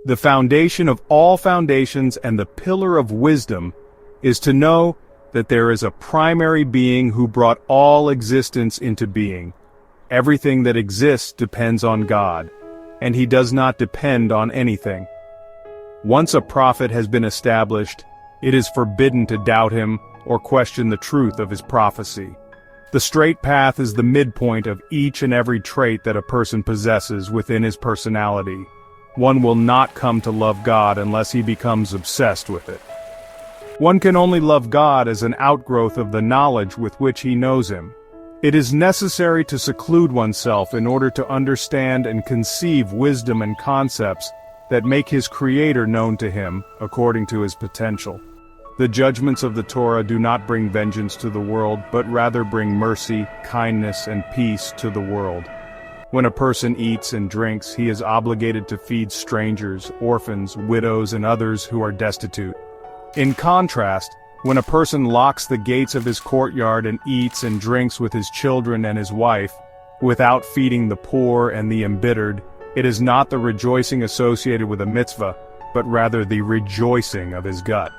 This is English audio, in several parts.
The foundation of all foundations and the pillar of wisdom is to know that there is a primary being who brought all existence into being. Everything that exists depends on God, and he does not depend on anything. Once a prophet has been established, it is forbidden to doubt him or question the truth of his prophecy. The straight path is the midpoint of each and every trait that a person possesses within his personality. One will not come to love God unless he becomes obsessed with it. One can only love God as an outgrowth of the knowledge with which he knows him. It is necessary to seclude oneself in order to understand and conceive wisdom and concepts that make his Creator known to him according to his potential. The judgments of the Torah do not bring vengeance to the world, but rather bring mercy, kindness, and peace to the world. When a person eats and drinks, he is obligated to feed strangers, orphans, widows, and others who are destitute. In contrast, when a person locks the gates of his courtyard and eats and drinks with his children and his wife, without feeding the poor and the embittered, it is not the rejoicing associated with a mitzvah, but rather the rejoicing of his gut.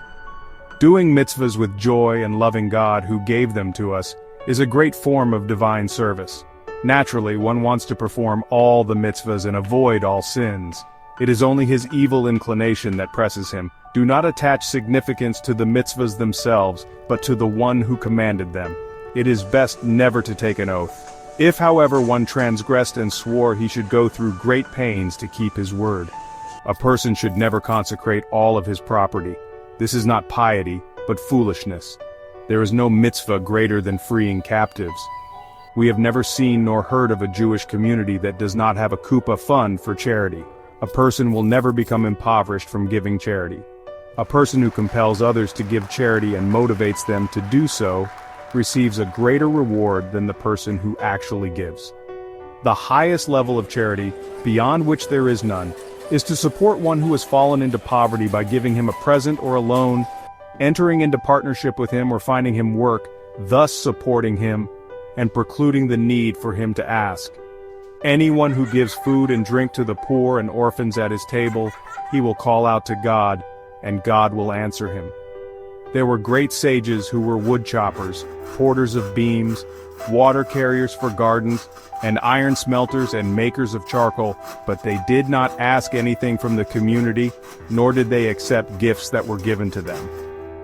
Doing mitzvahs with joy and loving God who gave them to us is a great form of divine service. Naturally, one wants to perform all the mitzvahs and avoid all sins. It is only his evil inclination that presses him. Do not attach significance to the mitzvahs themselves, but to the one who commanded them. It is best never to take an oath. If, however, one transgressed and swore, he should go through great pains to keep his word. A person should never consecrate all of his property. This is not piety, but foolishness. There is no mitzvah greater than freeing captives. We have never seen nor heard of a Jewish community that does not have a kuppah fund for charity. A person will never become impoverished from giving charity. A person who compels others to give charity and motivates them to do so receives a greater reward than the person who actually gives. The highest level of charity, beyond which there is none, is to support one who has fallen into poverty by giving him a present or a loan, entering into partnership with him or finding him work, thus supporting him and precluding the need for him to ask. Anyone who gives food and drink to the poor and orphans at his table, he will call out to God, and God will answer him. There were great sages who were wood choppers, porters of beams, water carriers for gardens, and iron smelters and makers of charcoal, but they did not ask anything from the community, nor did they accept gifts that were given to them.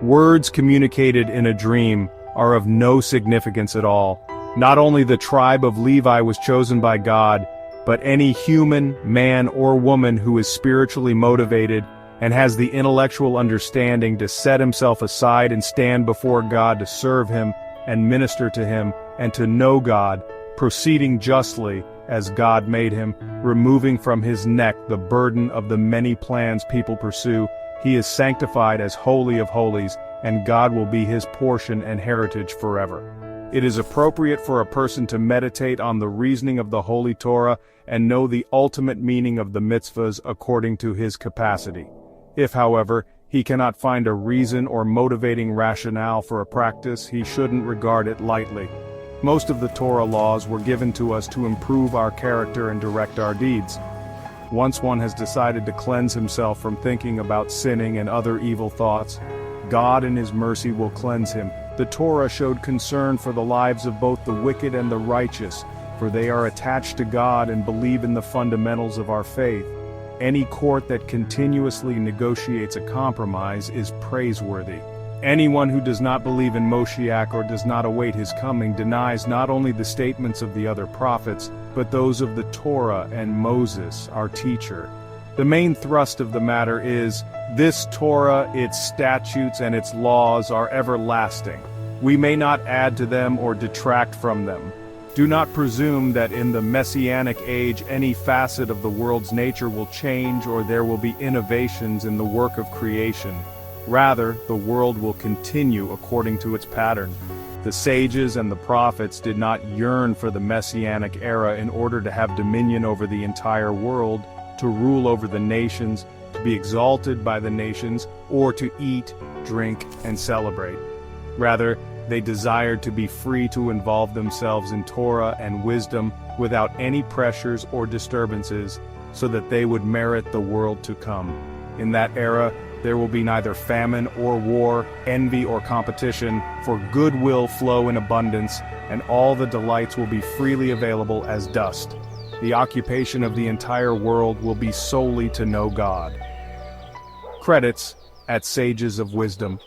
Words communicated in a dream are of no significance at all. Not only the tribe of Levi was chosen by God, but any human, man or woman who is spiritually motivated and has the intellectual understanding to set himself aside and stand before God to serve him and minister to him and to know God, proceeding justly as God made him, removing from his neck the burden of the many plans people pursue. He is sanctified as Holy of Holies, and God will be his portion and heritage forever. It is appropriate for a person to meditate on the reasoning of the Holy Torah and know the ultimate meaning of the mitzvahs according to his capacity. If, however, he cannot find a reason or motivating rationale for a practice, he shouldn't regard it lightly. Most of the Torah laws were given to us to improve our character and direct our deeds. Once one has decided to cleanse himself from thinking about sinning and other evil thoughts, God in his mercy will cleanse him. The Torah showed concern for the lives of both the wicked and the righteous, for they are attached to God and believe in the fundamentals of our faith. Any court that continuously negotiates a compromise is praiseworthy. Anyone who does not believe in Moshiach or does not await his coming denies not only the statements of the other prophets, but those of the Torah and Moses, our teacher. The main thrust of the matter is, this Torah, its statutes and its laws are everlasting. We may not add to them or detract from them. Do not presume that in the Messianic age any facet of the world's nature will change or there will be innovations in the work of creation. Rather, the world will continue according to its pattern. The sages and the prophets did not yearn for the Messianic era in order to have dominion over the entire world, to rule over the nations, to be exalted by the nations, or to eat, drink, and celebrate. Rather, they desired to be free to involve themselves in Torah and wisdom without any pressures or disturbances, so that they would merit the world to come. In that era, there will be neither famine or war, envy or competition, for good will flow in abundance, and all the delights will be freely available as dust. The occupation of the entire world will be solely to know God. Credits at Sages of Wisdom.